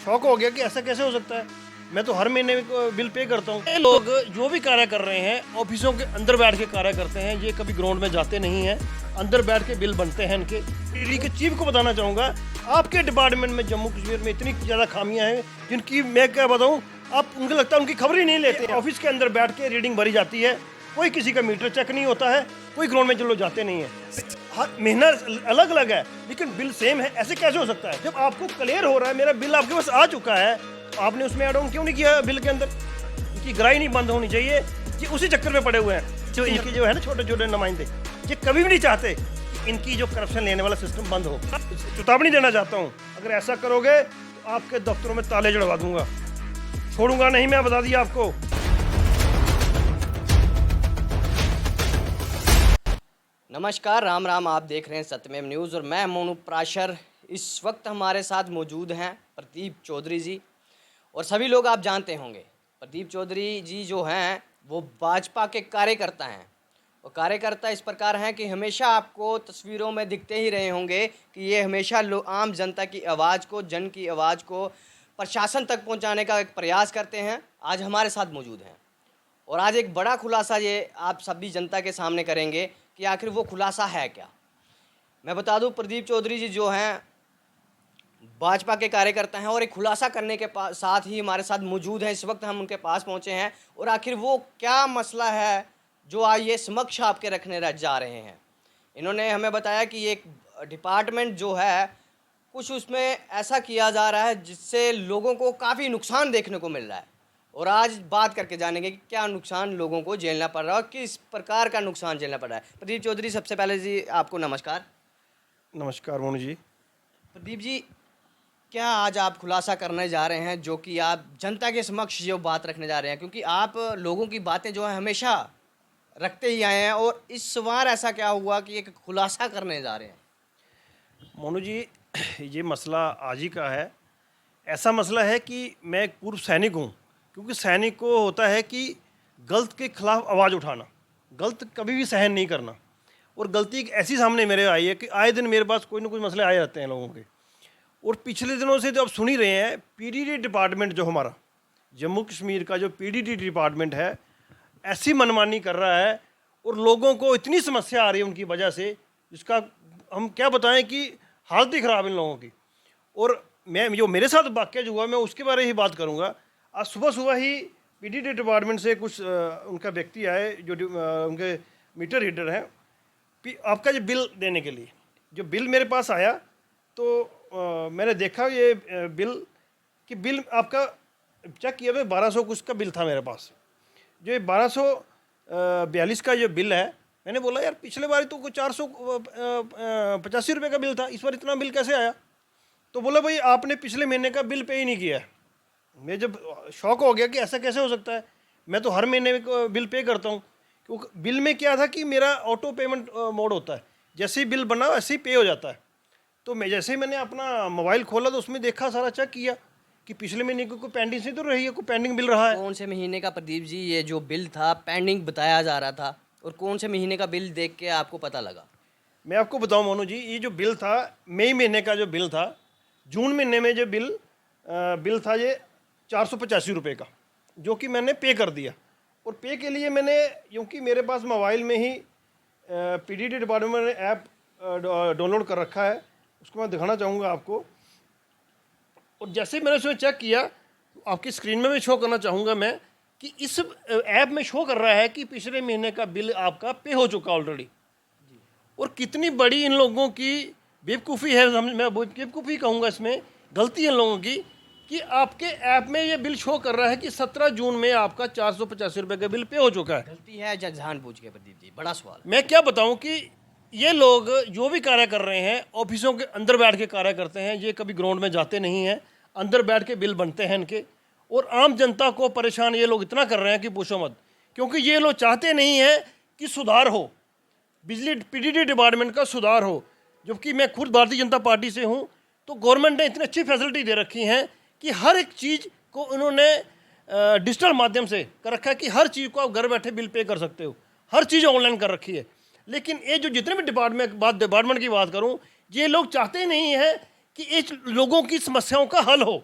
शौक हो गया कि ऐसा कैसे हो सकता है। मैं तो हर महीने बिल पे करता हूँ। ये लोग जो भी कार्य कर रहे हैं ऑफिसों के अंदर बैठ के कार्य करते हैं, ये कभी ग्राउंड में जाते नहीं हैं, अंदर बैठ के बिल बनते हैं इनके। ईडी के चीफ को बताना चाहूँगा, आपके डिपार्टमेंट में जम्मू कश्मीर में इतनी ज़्यादा खामियां हैं जिनकी मैं क्या बताऊँ, आप उनको लगता है उनकी खबर ही नहीं लेते। ऑफिस के अंदर बैठ के रीडिंग भरी जाती है, कोई किसी का मीटर चेक नहीं होता है, कोई ग्राउंड में चलो जाते नहीं है। हर महीना अलग अलग है लेकिन बिल सेम है, ऐसे कैसे हो सकता है? जब आपको क्लियर हो रहा है मेरा बिल आपके पास आ चुका है, तो आपने उसमें एड ऑन क्यों नहीं किया बिल के अंदर? इनकी ग्राही नहीं बंद होनी चाहिए, ये उसी चक्कर में पड़े हुए हैं। जो इनके जो है ना छोटे छोटे नुमाइंदे, ये कभी भी नहीं चाहते कि इनकी जो करप्शन लेने वाला सिस्टम बंद हो। चेतावनी देना चाहता हूँ, अगर ऐसा करोगे तो आपके दफ्तरों में ताले जड़वा दूंगा, छोड़ूंगा नहीं, मैं बता दिया आपको। नमस्कार, राम राम। आप देख रहे हैं सत्यमेव न्यूज़ और मैं मोनू प्राशर। इस वक्त हमारे साथ मौजूद हैं प्रदीप चौधरी जी, और सभी लोग आप जानते होंगे प्रदीप चौधरी जी जो हैं वो भाजपा के कार्यकर्ता हैं। और कार्यकर्ता इस प्रकार हैं कि हमेशा आपको तस्वीरों में दिखते ही रहे होंगे कि ये हमेशा आम जनता की आवाज़ को, जन की आवाज़ को प्रशासन तक पहुंचाने का एक प्रयास करते हैं। आज हमारे साथ मौजूद हैं और आज एक बड़ा खुलासा ये आप सभी जनता के सामने करेंगे कि आखिर वो खुलासा है क्या। मैं बता दूं, प्रदीप चौधरी जी जो हैं भाजपा के कार्यकर्ता हैं और एक खुलासा करने के साथ ही हमारे साथ मौजूद हैं। इस वक्त हम उनके पास पहुंचे हैं और आखिर वो क्या मसला है जो आज ये समक्ष आपके रखने जा रहे हैं। इन्होंने हमें बताया कि एक डिपार्टमेंट जो है कुछ उसमें ऐसा किया जा रहा है जिससे लोगों को काफ़ी नुकसान देखने को मिल रहा है, और आज बात करके जानेंगे कि क्या नुकसान लोगों को झेलना पड़ रहा है और किस प्रकार का नुकसान झेलना पड़ रहा है। प्रदीप चौधरी, सबसे पहले जी आपको नमस्कार। नमस्कार मोनू जी। प्रदीप जी, क्या आज आप खुलासा करने जा रहे हैं जो कि आप जनता के समक्ष जो बात रखने जा रहे हैं, क्योंकि आप लोगों की बातें जो है हमेशा रखते ही आए हैं, और इस बार ऐसा क्या हुआ कि एक खुलासा करने जा रहे हैं? मोनू जी, ये मसला आज ही का है। ऐसा मसला है कि मैं एक पूर्व सैनिक हूँ, क्योंकि सैनिक को होता है कि गलत के खिलाफ आवाज़ उठाना, गलत कभी भी सहन नहीं करना। और गलती एक ऐसी सामने मेरे आई है कि आए दिन मेरे पास कोई ना कोई मसले आए रहते हैं लोगों के। और पिछले दिनों से जो आप सुन ही रहे हैं, पीडीडी डिपार्टमेंट जो हमारा जम्मू कश्मीर का जो पीडीडी डिपार्टमेंट है, ऐसी मनमानी कर रहा है और लोगों को इतनी समस्या आ रही है उनकी वजह से, जिसका हम क्या बताएं कि हालत ही ख़राब इन लोगों की। और मैं जो मेरे साथ वाक़या जो हुआ मैं उसके बारे में ही बात करूँगा। आज सुबह सुबह ही पीडीडी डिपार्टमेंट से कुछ उनका व्यक्ति आए जो उनके मीटर रीडर हैं, आपका जो बिल देने के लिए जो बिल मेरे पास आया, तो मैंने देखा ये बिल आपका चेक किया हुआ 1200 कुछ का बिल था मेरे पास। जो ये 1242 का जो बिल है, मैंने बोला यार पिछले बार तो 485 रुपये का बिल था, इस बार इतना बिल कैसे आया? तो बोला भाई आपने पिछले महीने का बिल पे ही नहीं किया है। मैं जब शौक हो गया कि ऐसा कैसे हो सकता है, मैं तो हर महीने बिल पे करता हूँ। क्योंकि बिल में क्या था कि मेरा ऑटो पेमेंट मोड होता है, जैसे ही बिल बना वैसे ही पे हो जाता है। तो मैं जैसे ही मैंने अपना मोबाइल खोला तो उसमें देखा, सारा चेक किया कि पिछले महीने की कोई पेंडिंग से तो रही है, कोई पेंडिंग बिल रहा है। कौन से महीने का प्रदीप जी ये जो बिल था पेंडिंग बताया जा रहा था, और कौन से महीने का बिल देख के आपको पता लगा? मैं आपको बताऊं मोनू जी, ये जो बिल था मई महीने का जो बिल था, जून महीने में जो बिल था ये 485 रुपये का, जो कि मैंने पे कर दिया। और पे के लिए मैंने, क्योंकि मेरे पास मोबाइल में ही पीडीडी डिपार्टमेंट ने ऐप डाउनलोड कर रखा है, उसको मैं दिखाना चाहूँगा आपको। और जैसे ही मैंने उसमें चेक किया, आपकी स्क्रीन में भी शो करना चाहूँगा मैं कि इस ऐप में शो कर रहा है कि पिछले महीने का बिल आपका पे हो चुका ऑलरेडी। और कितनी बड़ी इन लोगों की बेवकूफ़ी है, मैं बेवकूफ़ी कहूँगा, इसमें गलती है इन लोगों की कि आपके ऐप में ये बिल शो कर रहा है कि 17 जून में आपका 485 रुपये का बिल पे हो चुका है। गलती है या जानबूझ के? प्रदीप जी, बड़ा सवाल। मैं क्या बताऊं कि ये लोग जो भी कार्य कर रहे हैं ऑफिसों के अंदर बैठ के कार्य करते हैं, ये कभी ग्राउंड में जाते नहीं हैं, अंदर बैठ के बिल बनते हैं इनके। और आम जनता को परेशान ये लोग इतना कर रहे हैं कि पूछो मत, क्योंकि ये लोग चाहते नहीं हैं कि सुधार हो, बिजली पीडीडी डिपार्टमेंट का सुधार हो। जबकि मैं खुद भारतीय जनता पार्टी से हूँ, तो गवर्नमेंट ने इतनी अच्छी फैसिलिटी दे रखी हैं कि हर एक चीज़ को उन्होंने डिजिटल माध्यम से कर रखा है कि हर चीज़ को आप घर बैठे बिल पे कर सकते हो, हर चीज़ ऑनलाइन कर रखी है। लेकिन ये जो जितने भी डिपार्टमेंट की बात करूं, ये लोग चाहते नहीं हैं कि इस लोगों की समस्याओं का हल हो।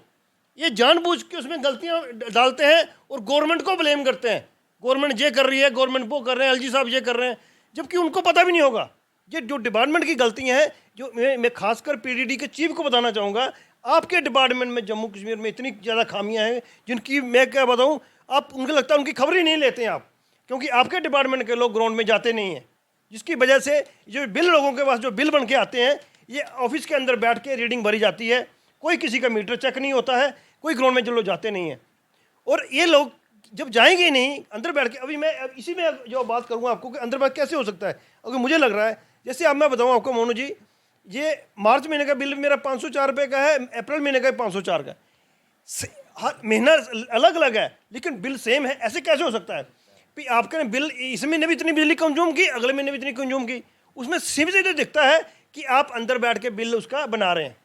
ये जानबूझ के उसमें गलतियां डालते हैं और गवर्नमेंट को ब्लेम करते हैं, गवर्नमेंट ये कर रही है, गवर्नमेंट वो कर रहे हैं, एलजी साहब ये कर रहे हैं, जबकि उनको पता भी नहीं होगा। ये जो डिपार्टमेंट की गलतियां हैं, जो मैं खासकर पीडीडी के चीफ को बताना चाहूँगा, आपके डिपार्टमेंट में जम्मू कश्मीर में इतनी ज़्यादा खामियां हैं जिनकी मैं क्या बताऊँ, आप उनको लगता है उनकी खबर ही नहीं लेते हैं आप, क्योंकि आपके डिपार्टमेंट के लोग ग्राउंड में जाते नहीं हैं, जिसकी वजह से जो बिल लोगों के पास जो बिल बन के आते हैं, ये ऑफिस के अंदर बैठ के रीडिंग भरी जाती है, कोई किसी का मीटर चेक नहीं होता है, कोई ग्राउंड में जो लोग जाते नहीं हैं। और ये लोग जब जाएंगे ही नहीं अंदर बैठ के, अभी मैं इसी में जो बात करूँगा आपको कि अंदर बैठ कैसे हो सकता है, अगर मुझे लग रहा है, जैसे अब मैं बताऊँ आपको मोनू जी, ये मार्च महीने का बिल मेरा 504 रुपये का है, अप्रैल महीने का 504 का, हर महीना अलग अलग है लेकिन बिल सेम है, ऐसे कैसे हो सकता है? भी आपके बिल इस महीने भी इतनी बिजली कंज्यूम की, अगले महीने भी इतनी कंज्यूम की, उसमें सिर्फ से दिखता है कि आप अंदर बैठ के बिल उसका बना रहे हैं,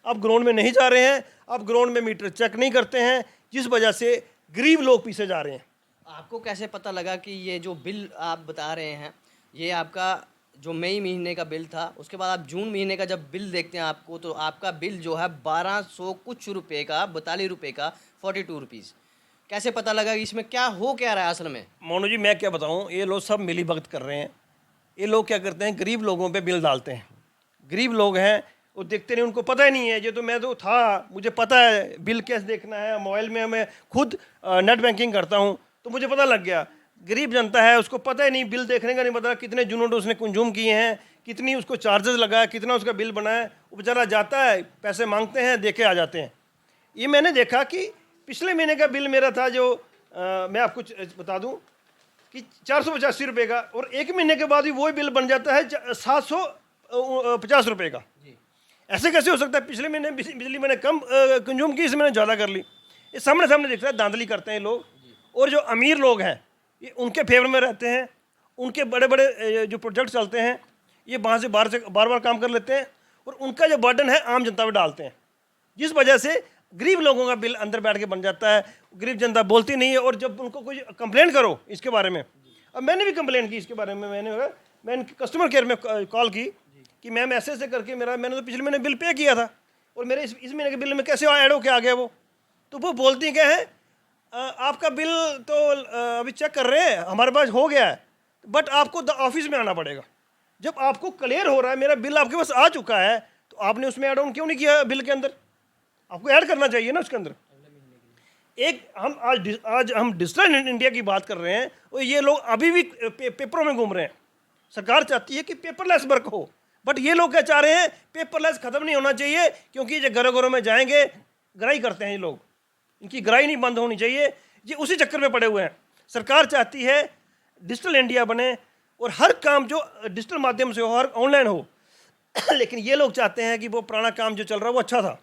आप ग्राउंड में नहीं जा रहे हैं, आप ग्राउंड में मीटर चेक नहीं करते हैं, जिस वजह से गरीब लोग पीछे जा रहे हैं। आपको कैसे पता लगा कि ये जो बिल आप बता रहे हैं, ये आपका जो मई महीने का बिल था, उसके बाद आप जून महीने का जब बिल देखते हैं आपको, तो आपका बिल जो है 1200 कुछ रुपए का, 42 रुपये का, 42 रुपीज़। कैसे पता लगा कि इसमें क्या हो क्या रहा है असल में? मोनू जी मैं क्या बताऊं, ये लोग सब मिली भगत कर रहे हैं। ये लोग क्या करते हैं, गरीब लोगों पे बिल डालते हैं। गरीब लोग हैं वो देखते नहीं, उनको पता ही नहीं है। ये तो मैं तो था, मुझे पता है बिल कैसे देखना है, मोबाइल में मैं खुद नेट बैंकिंग करता हूँ तो मुझे पता लग गया। गरीब जनता है उसको पता ही नहीं, बिल देखने का नहीं पता, कितने यूनिट उसने कंज्यूम किए हैं, कितनी उसको चार्जेस लगा है, कितना उसका बिल बना है। वो बेचारा जाता है, पैसे मांगते हैं, दे के आ जाते हैं। ये मैंने देखा कि पिछले महीने का बिल मेरा था जो मैं आपको बता दूं कि 485 रुपये का, और एक महीने के बाद ही वही बिल बन जाता है 750 रुपये का। ऐसे कैसे हो सकता है? पिछले महीने बिजली मैंने कम कंज्यूम की, इस महीने ज़्यादा कर ली। ये सामने सामने दिख रहा है, धांधली करते हैं लोग। और जो अमीर लोग हैं ये उनके फेवर में रहते हैं, उनके बड़े बड़े जो प्रोजेक्ट चलते हैं ये वहाँ से बार बार काम कर लेते हैं, और उनका जो बर्डन है आम जनता पर डालते हैं, जिस वजह से गरीब लोगों का बिल अंदर बैठ के बन जाता है। गरीब जनता बोलती नहीं है, और जब उनको कोई कंप्लेंट करो इसके बारे में, अब मैंने भी कंप्लेंट की इसके बारे में, मैंने कस्टमर केयर में कॉल की कि मैम ऐसे करके मैंने तो पिछले महीने बिल पे किया था और मेरे इस महीने के बिल में कैसे ऐड हो के आ गया वो। तो वो बोलती क्या है, आपका बिल तो अभी चेक कर रहे हैं, हमारे पास हो गया है, बट आपको ऑफिस में आना पड़ेगा। जब आपको क्लियर हो रहा है मेरा बिल आपके पास आ चुका है, तो आपने उसमें ऐड ऑन क्यों नहीं किया? बिल के अंदर आपको ऐड करना चाहिए ना उसके अंदर। एक हम आज हम डिजिटल इंडिया की बात कर रहे हैं, और ये लोग अभी भी पेपरों में घूम रहे हैं। सरकार चाहती है कि पेपरलेस वर्क हो, बट ये लोग क्या चाह रहे हैं, पेपरलेस खत्म नहीं होना चाहिए, क्योंकि ये घरों घरों में जाएंगे, ग्राही करते हैं ये लोग, इनकी ग्राही नहीं बंद होनी चाहिए। ये उसी चक्कर में पड़े हुए हैं। सरकार चाहती है डिजिटल इंडिया बने और हर काम जो डिजिटल माध्यम से हो, हर ऑनलाइन हो लेकिन ये लोग चाहते हैं कि वो पुराना काम जो चल रहा है वो अच्छा था,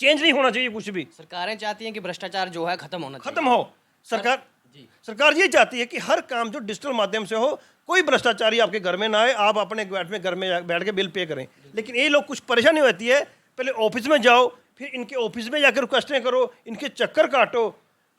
चेंज नहीं होना चाहिए कुछ भी। सरकारें चाहती हैं कि भ्रष्टाचार जो है खत्म होना चाहिए। खत्म हो। सरकार ये चाहती है कि हर काम जो डिजिटल माध्यम से हो, कोई भ्रष्टाचारी आपके घर में ना आए, आप अपने घर में बैठ के बिल पे करें। लेकिन ये लोग कुछ परेशानी होती है, पहले ऑफिस में जाओ, फिर इनके ऑफिस में जाकर रिक्वेस्टें करो, इनके चक्कर काटो,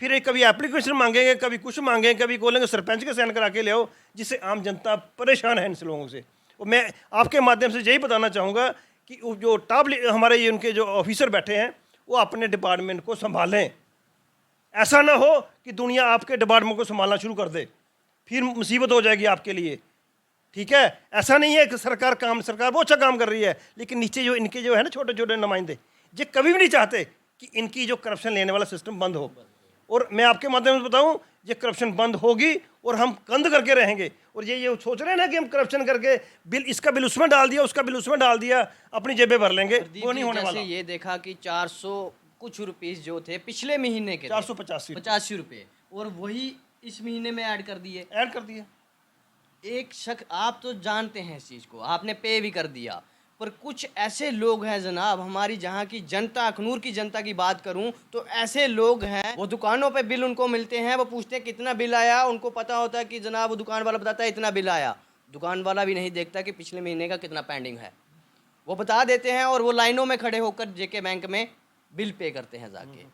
फिर कभी एप्लीकेशन मांगेंगे, कभी कुछ मांगेंगे, कभी बोलेंगे सरपंच के साइन करा के ले आओ, जिससे आम जनता परेशान है इन लोगों से। और मैं आपके माध्यम से यही बताना चाहूँगा कि जो टॉप हमारे ये उनके जो ऑफिसर बैठे हैं वो अपने डिपार्टमेंट को संभालें। ऐसा ना हो कि दुनिया आपके डिपार्टमेंट को संभालना शुरू कर दे, फिर मुसीबत हो जाएगी आपके लिए। ठीक है, ऐसा नहीं है कि सरकार वो अच्छा काम कर रही है, लेकिन नीचे जो इनके जो है ना छोटे छोटे नुमाइंदे, ये कभी भी नहीं चाहते कि इनकी जो करप्शन लेने वाला सिस्टम बंद हो। और मैं आपके माध्यम से बताऊं, ये करप्शन बंद होगी और हम कंध करके रहेंगे। और ये सोच रहे हैं ना कि हम करप्शन करके बिल, इसका बिल उसमें डाल दिया, उसका बिल उसमें डाल दिया, अपनी जेबें भर लेंगे, वो नहीं होने वाला। ये देखा कि 400 कुछ रुपीस जो थे पिछले महीने के 485 रुपये, और वही इस महीने में ऐड कर दिए। एक शख्स, आप तो जानते हैं इस चीज़ को, आपने पे भी कर दिया, पर कुछ ऐसे लोग हैं जनाब, हमारी जहाँ की जनता, अखनूर की जनता की बात करूँ तो ऐसे लोग हैं, वो दुकानों पे बिल उनको मिलते हैं, वो पूछते हैं कितना बिल आया, उनको पता होता है कि जनाब वो दुकान वाला बताता है इतना बिल आया, दुकान वाला भी नहीं देखता कि पिछले महीने का कितना पेंडिंग है, वो बता देते हैं और वो लाइनों में खड़े होकर जेके बैंक में बिल पे करते हैं जाके।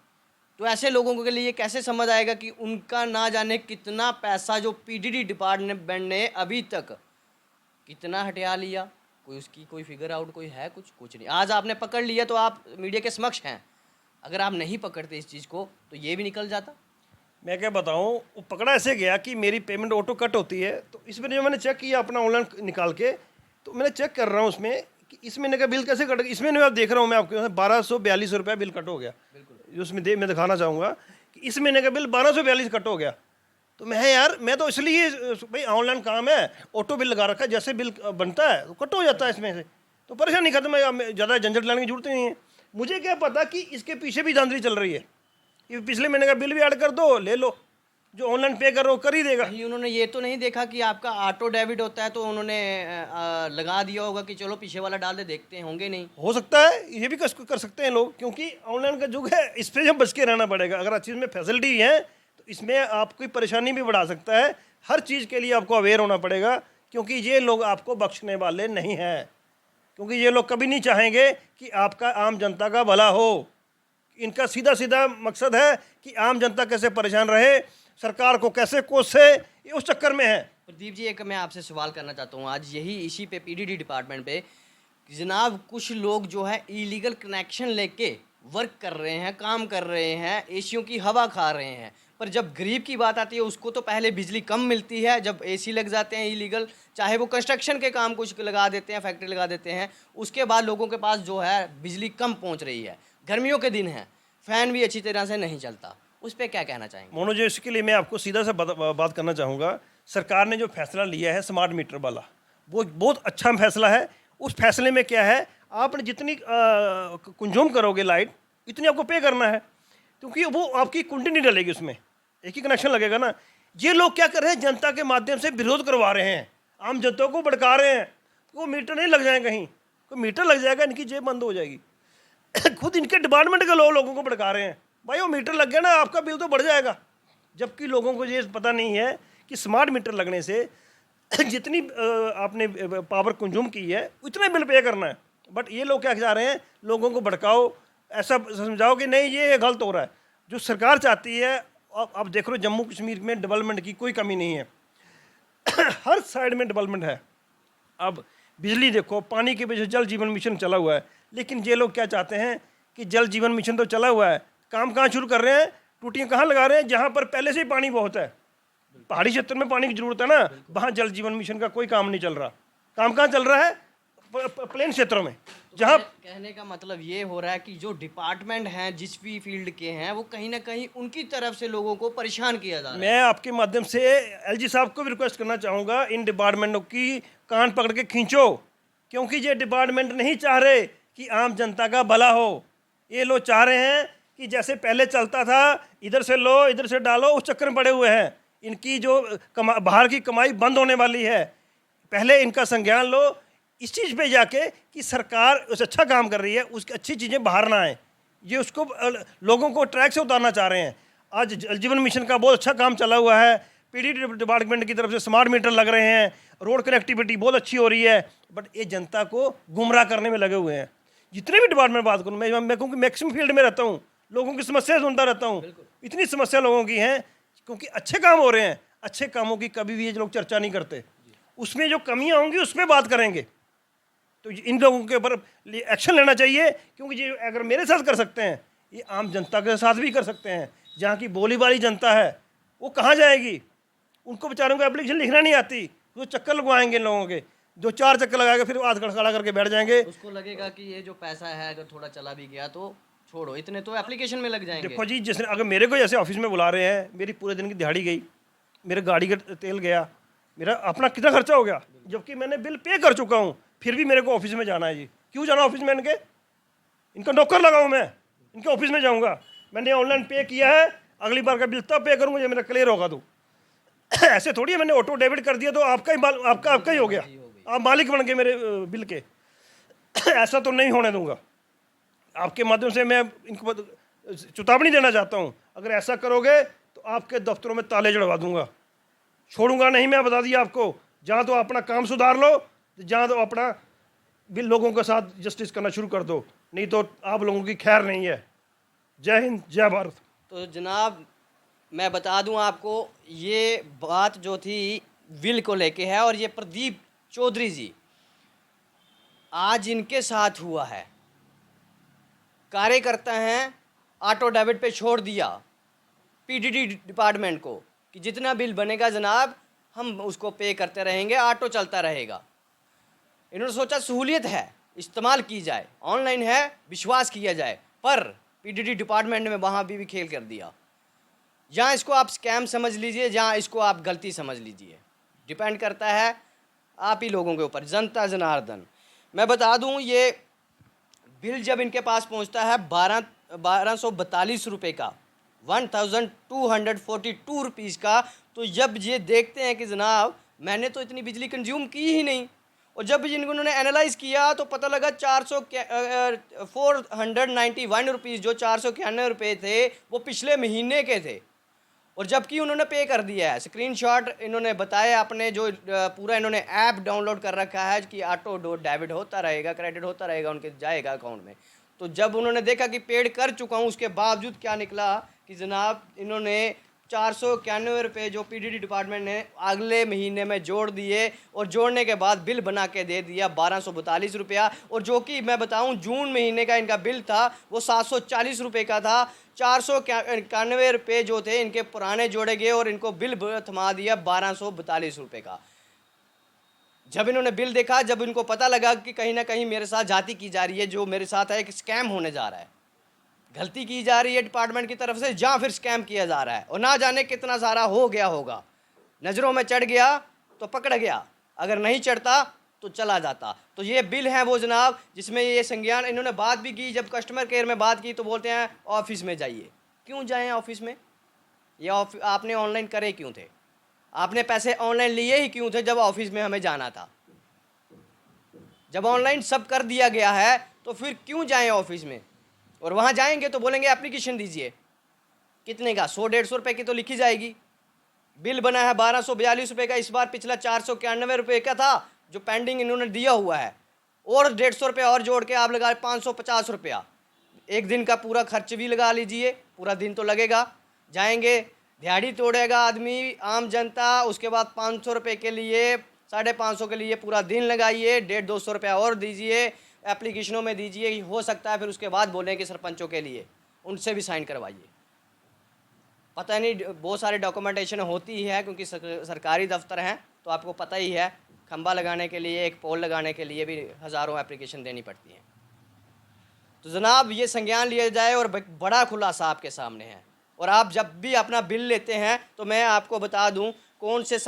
तो ऐसे लोगों के लिए कैसे समझ आएगा कि उनका ना जाने कितना पैसा जो पीडीडी डिपार्टमेंट ने अभी तक कितना हटिया लिया, कोई उसकी कोई फिगर आउट कोई है? कुछ नहीं। आज आपने पकड़ लिया तो आप मीडिया के समक्ष हैं, अगर आप नहीं पकड़ते इस चीज़ को तो ये भी निकल जाता। मैं क्या बताऊं, वो पकड़ा ऐसे गया कि मेरी पेमेंट ऑटो कट होती है। तो इस महीने जो मैंने चेक किया अपना ऑनलाइन निकाल के, तो मैंने चेक कर रहा हूं उसमें कि इस महीने का बिल कैसे कट गया। इस महीने में आप देख रहा हूँ मैं आपके 1242 रुपया बिल कट हो गया। उसमें मैं दिखाना चाहूँगा कि इस महीने का बिल 1242 कट हो गया। तो मैं यार, मैं तो इसलिए भाई ऑनलाइन काम है, ऑटो बिल लगा रखा है, जैसे बिल बनता है तो कट हो जाता है इसमें से, तो परेशानी खत्म है, ज़्यादा झंझट लाने की जरूरत ही नहीं है। मुझे क्या पता कि इसके पीछे भी धांधली चल रही है। ये पिछले महीने का बिल भी ऐड कर दो, ले लो, जो ऑनलाइन पे करो कर ही देगा। कहीं उन्होंने ये तो नहीं देखा कि आपका ऑटो डेबिट होता है, तो उन्होंने लगा दिया होगा कि चलो पीछे वाला डाल दे, देखते हैं होंगे नहीं। हो सकता है, ये भी कर सकते हैं लोग, क्योंकि ऑनलाइन का युग है, इस पर जब बच के रहना पड़ेगा। अगर अच्छी इसमें फैसिलिटी है तो इसमें आपकी परेशानी भी बढ़ा सकता है। हर चीज़ के लिए आपको अवेयर होना पड़ेगा, क्योंकि ये लोग आपको बख्शने वाले नहीं हैं। क्योंकि ये लोग कभी नहीं चाहेंगे कि आपका आम जनता का भला हो। इनका सीधा सीधा मकसद है कि आम जनता कैसे परेशान रहे, सरकार को कैसे कोसे, ये उस चक्कर में है। प्रदीप जी, एक मैं आपसे सवाल करना चाहता हूँ आज यही इसी पे पीडीडी डिपार्टमेंट पे, जनाब कुछ लोग जो है इलीगल कनेक्शन लेके वर्क कर रहे हैं, काम कर रहे हैं, एसियों की हवा खा रहे हैं, पर जब गरीब की बात आती है उसको तो पहले बिजली कम मिलती है। जब एसी लग जाते हैं इलीगल, चाहे वो कंस्ट्रक्शन के काम कुछ लगा देते हैं, फैक्ट्री लगा देते हैं, उसके बाद लोगों के पास जो है बिजली कम पहुँच रही है। गर्मियों के दिन हैं, फ़ैन भी अच्छी तरह से नहीं चलता, उस पर क्या कहना चाहेंगे? मोनो जी, इसके लिए मैं आपको सीधा सा बात करना चाहूँगा। सरकार ने जो फैसला लिया है स्मार्ट मीटर वाला, वो बहुत अच्छा फैसला है। उस फैसले में क्या है, आपने जितनी कंज्यूम करोगे लाइट, इतनी आपको पे करना है, क्योंकि वो आपकी कुंडी नहीं डलेगी, उसमें एक ही कनेक्शन लगेगा ना। ये लोग क्या कर रहे हैं, जनता के माध्यम से विरोध करवा रहे हैं, आम जनता को भड़का रहे हैं। वो मीटर नहीं लग जाएगा, कहीं कोई मीटर लग जाएगा इनकी जेब बंद हो जाएगी। खुद इनके डिपार्टमेंट के लोगों को भड़का रहे हैं, भाई वो मीटर लग गया ना, आपका बिल तो बढ़ जाएगा। जबकि लोगों को ये पता नहीं है कि स्मार्ट मीटर लगने से जितनी आपने पावर कंज्यूम की है उतना बिल पे करना है। बट ये लोग क्या चाह रहे हैं, लोगों को भड़काओ, ऐसा समझाओ कि नहीं ये गलत हो रहा है। जो सरकार चाहती है, आप देख रहे हो जम्मू कश्मीर में डेवलपमेंट की कोई कमी नहीं है। हर साइड में डेवलपमेंट है। अब बिजली देखो, पानी के वजह से जल जीवन मिशन चला हुआ है, लेकिन ये लोग क्या चाहते हैं कि जल जीवन मिशन तो चला हुआ है, काम कहाँ शुरू कर रहे हैं, टूटियाँ कहाँ लगा रहे हैं, जहाँ पर पहले से ही पानी बहुत है। पहाड़ी क्षेत्र में पानी की जरूरत है ना, वहाँ जल जीवन मिशन का कोई काम नहीं चल रहा। काम कहाँ चल रहा है, प्लेन क्षेत्रों में, जहाँ कहने का मतलब ये हो रहा है कि जो डिपार्टमेंट हैं जिस भी फील्ड के हैं, वो कहीं ना कहीं उनकी तरफ से लोगों को परेशान किया जा रहा है। मैं आपके माध्यम से एलजी साहब को भी रिक्वेस्ट करना चाहूँगा, इन डिपार्टमेंटों की कान पकड़ के खींचो, क्योंकि ये डिपार्टमेंट नहीं चाह रहे कि आम जनता का भला हो। ये लोग चाह रहे हैं कि जैसे पहले चलता था, इधर से लो इधर से डालो, उस चक्कर में पड़े हुए हैं। इनकी जो बाहर की कमाई बंद होने वाली है, पहले इनका संज्ञान लो इस चीज़ पे जाके कि सरकार उस अच्छा काम कर रही है, उसकी अच्छी चीज़ें बाहर ना आए। ये उसको लोगों को ट्रैक से उतारना चाह रहे हैं। आज जल जीवन मिशन का बहुत अच्छा काम चला हुआ है, पीडीडी डिपार्टमेंट की तरफ से स्मार्ट मीटर लग रहे हैं, रोड कनेक्टिविटी बहुत अच्छी हो रही है, बट ये जनता को गुमराह करने में लगे हुए हैं। जितने भी डिपार्टमेंट बात करूँ, मैं क्योंकि मैक्सिमम फील्ड में रहता हूँ, लोगों की समस्या सुनता रहता हूँ। इतनी समस्या लोगों की है, क्योंकि अच्छे काम हो रहे हैं, अच्छे कामों की कभी भी ये लोग चर्चा नहीं करते। उसमें जो कमियां होंगी उस पर बात करेंगे। तो इन लोगों के ऊपर एक्शन लेना चाहिए, क्योंकि ये अगर मेरे साथ कर सकते हैं, ये आम जनता के साथ भी कर सकते हैं। जहाँ की बोली वाली जनता है वो कहाँ जाएगी, उनको बेचारों को एप्लीकेशन लिखना नहीं आती, वो चक्कर लगवाएंगे इन लोगों के, जो 4 चक्कर लगाएगा फिर हाथ खड़ा करके बैठ जाएंगे। उसको लगेगा कि ये जो पैसा है अगर थोड़ा चला भी गया तो छोड़ो, इतने तो एप्लीकेशन में लग जाएंगे। देखो जी, जिसने अगर मेरे को जैसे ऑफिस में बुला रहे हैं, मेरी पूरे दिन की दिहाड़ी गई, मेरे गाड़ी का तेल गया, मेरा अपना कितना खर्चा हो गया, जबकि मैंने बिल पे कर चुका हूँ, फिर भी मेरे को ऑफिस में जाना है जी। क्यों जाना ऑफिस में, इनका नौकर लगाऊँ मैं, इनके ऑफिस में जाऊँगा। मैंने ऑनलाइन पे किया है, अगली बार का बिल तब पे करूँगा जब मेरा क्लियर होगा। तो ऐसे थोड़ी है, मैंने ऑटो डेबिट कर दिया तो आपका ही हो गया, आप मालिक बन गए मेरे बिल के। ऐसा तो नहीं होने दूंगा। आपके माध्यम से मैं इनको चेतावनी देना चाहता हूँ, अगर ऐसा करोगे तो आपके दफ्तरों में ताले जड़वा दूंगा, छोड़ूंगा नहीं। मैं बता दिया आपको, जहाँ तो अपना काम सुधार लो, जहाँ तो अपना बिल लोगों के साथ जस्टिस करना शुरू कर दो, नहीं तो आप लोगों की खैर नहीं है। जय हिंद, जय भारत। तो जनाब मैं बता दूं आपको, ये बात जो थी विल को लेके है, और ये प्रदीप चौधरी जी आज इनके साथ हुआ है। कार्यकर्ता हैं, ऑटो डेबिट पे छोड़ दिया पीडीडी डिपार्टमेंट को कि जितना बिल बनेगा जनाब हम उसको पे करते रहेंगे, ऑटो चलता रहेगा। इन्होंने सोचा सहूलियत है, इस्तेमाल की जाए, ऑनलाइन है, विश्वास किया जाए, पर पीडीडी डिपार्टमेंट में वहाँ भी खेल कर दिया। जहाँ इसको आप स्कैम समझ लीजिए, जहाँ इसको आप गलती समझ लीजिए, डिपेंड करता है आप ही लोगों के ऊपर, जनता जनार्दन। मैं बता दूँ ये बिल जब इनके पास पहुँचता है 1242 रुपये का, 1242 रुपीज़ का, तो जब ये देखते हैं कि जनाब मैंने तो इतनी बिजली कंज्यूम की ही नहीं, और जब इन्होंने एनालाइज़ किया तो पता लगा 491 रुपीज़ जो 491 रुपये थे वो पिछले महीने के थे, और जबकि उन्होंने पे कर दिया है। स्क्रीनशॉट इन्होंने बताया अपने जो पूरा इन्होंने ऐप डाउनलोड कर रखा है कि ऑटो डेबिट होता रहेगा, क्रेडिट होता रहेगा, उनके जाएगा अकाउंट में। तो जब उन्होंने देखा कि पेड कर चुका हूँ, उसके बावजूद क्या निकला कि जनाब इन्होंने 491 रुपये जो पीडीडी डिपार्टमेंट ने अगले महीने में जोड़ दिए, और जोड़ने के बाद बिल बना के दे दिया 1242 रुपया। और जो कि मैं बताऊं जून महीने का इनका बिल था वो 740 रुपये का था। 491 रुपये जो थे इनके पुराने जोड़े गए और इनको बिल थमा दिया 1242 रुपये का। जब इन्होंने बिल देखा, जब इनको पता लगा कि कहीं ना कहीं मेरे साथ जाति की जा रही है, जो मेरे साथ है एक स्कैम होने जा रहा है, गलती की जा रही है डिपार्टमेंट की तरफ से, जहाँ फिर स्कैम किया जा रहा है, और ना जाने कितना सारा हो गया होगा। नज़रों में चढ़ गया तो पकड़ गया, अगर नहीं चढ़ता तो चला जाता। तो ये बिल है वो जनाब जिसमें ये संज्ञान इन्होंने बात भी की। जब कस्टमर केयर में बात की तो बोलते हैं ऑफिस में जाइए। क्यों जाएं ऑफिस में? ये आपने ऑनलाइन करे क्यों थे? आपने पैसे ऑनलाइन लिए ही क्यों थे जब ऑफिस में हमें जाना था? जब ऑनलाइन सब कर दिया गया है तो फिर क्यों जाएं ऑफिस में? और वहाँ जाएंगे तो बोलेंगे एप्लीकेशन दीजिए, कितने का? 100-150 रुपये की तो लिखी जाएगी। बिल बना है 1242 रुपये का इस बार, पिछला 491 रुपये का था जो पेंडिंग इन्होंने दिया हुआ है, और 150 रुपये और जोड़ के आप लगा 550 रुपया। एक दिन का पूरा खर्च भी लगा लीजिए, पूरा दिन तो लगेगा। जाएंगे, दिहाड़ी तोड़ेगा आदमी, आम जनता, उसके बाद 500 रुपये के लिए, 550 के लिए पूरा दिन लगाइए, 150-200 रुपया और दीजिए, एप्लीकेशनों में दीजिए। हो सकता है फिर उसके बाद बोलें कि सरपंचों के लिए उनसे भी साइन करवाइए। पता नहीं, बहुत सारी डॉक्यूमेंटेशन होती है क्योंकि सरकारी दफ्तर हैं, तो आपको पता ही है खंबा लगाने के लिए, एक पोल लगाने के लिए भी हज़ारों एप्लीकेशन देनी पड़ती हैं। तो जनाब ये संज्ञान लिया जाए, और बड़ा खुलासा आपके सामने है। और आप जब भी अपना बिल लेते हैं तो मैं आपको बता दूं कौन से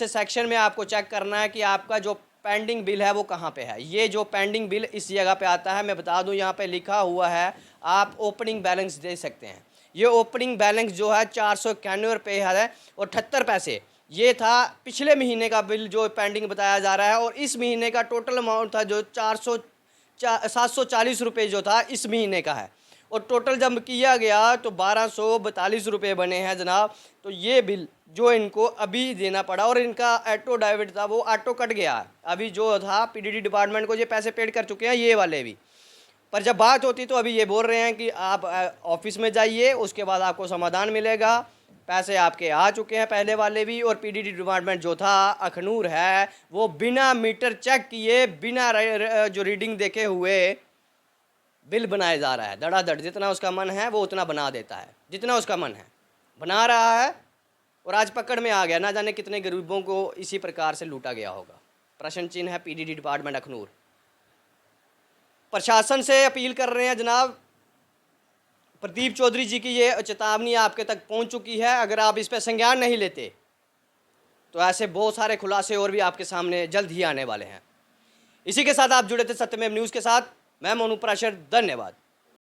सेक्शन में आपको चेक करना है कि आपका जो पेंडिंग बिल है वो कहाँ पे है। ये जो पेंडिंग बिल इस जगह पे आता है, मैं बता दूं यहाँ पे लिखा हुआ है, आप ओपनिंग बैलेंस दे सकते हैं। ये ओपनिंग बैलेंस जो है 491 रुपये है और 78 पैसे। ये था पिछले महीने का बिल जो पेंडिंग बताया जा रहा है, और इस महीने का टोटल अमाउंट था जो 740 रुपये जो था इस महीने का है, और टोटल जब किया गया तो 1242 रुपये बने हैं जनाब। तो ये बिल जो इनको अभी देना पड़ा, और इनका ऑटो डेबिट था वो ऑटो कट गया है। अभी जो था पीडीडी डिपार्टमेंट को ये पैसे पेड कर चुके हैं, ये वाले भी। पर जब बात होती तो अभी ये बोल रहे हैं कि आप ऑफिस में जाइए, उसके बाद आपको समाधान मिलेगा। पैसे आपके आ चुके हैं पहले वाले भी, और पीडीडी डिपार्टमेंट जो था अखनूर है वो बिना मीटर चेक किए, बिना जो रीडिंग देखे हुए बिल बनाया जा रहा है। धड़ाधड़ जितना उसका मन है वो उतना बना देता है, जितना उसका मन है बना रहा है, और आज पकड़ में आ गया। ना जाने कितने गरीबों को इसी प्रकार से लूटा गया होगा। प्रश्न चिन्ह है पीडीडी डिपार्टमेंट अखनूर। प्रशासन से अपील कर रहे हैं जनाब, प्रदीप चौधरी जी की ये चेतावनी आपके तक पहुंच चुकी है। अगर आप इस पर संज्ञान नहीं लेते तो ऐसे बहुत सारे खुलासे और भी आपके सामने जल्द ही आने वाले हैं। इसी के साथ आप जुड़े थे सत्यमेव न्यूज़ के साथ। मैं मोनू प्राशर, धन्यवाद।